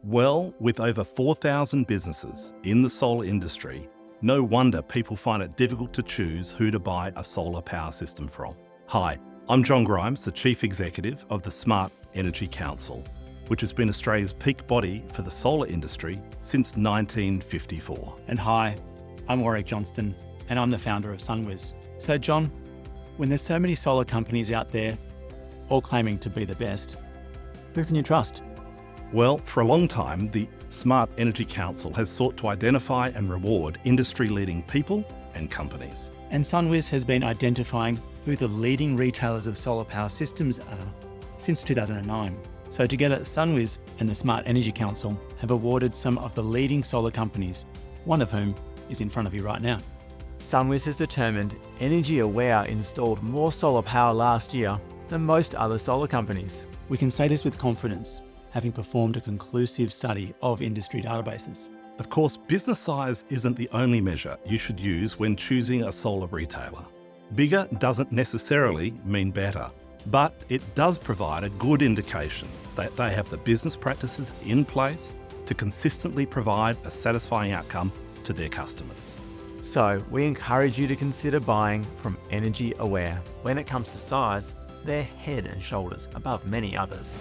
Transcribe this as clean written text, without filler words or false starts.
Well, with over 4,000 businesses in the solar industry, no wonder people find it difficult to choose who to buy a solar power system from. Hi, I'm John Grimes, the Chief Executive of the Smart Energy Council, which has been Australia's peak body for the solar industry since 1954. And hi, I'm Warwick Johnston, and I'm the founder of SunWiz. So John, when there's so many solar companies out there, all claiming to be the best, who can you trust? Well, for a long time, the Smart Energy Council has sought to identify and reward industry-leading people and companies. And SunWiz has been identifying who the leading retailers of solar power systems are since 2009. So together, SunWiz and the Smart Energy Council have awarded some of the leading solar companies, one of whom is in front of you right now. SunWiz has determined Energy Aware installed more solar power last year than most other solar companies. We can say this with confidence, having performed a conclusive study of industry databases. Of course, business size isn't the only measure you should use when choosing a solar retailer. Bigger doesn't necessarily mean better, but it does provide a good indication that they have the business practices in place to consistently provide a satisfying outcome to their customers. So we encourage you to consider buying from Energy Aware. When it comes to size, they're head and shoulders above many others.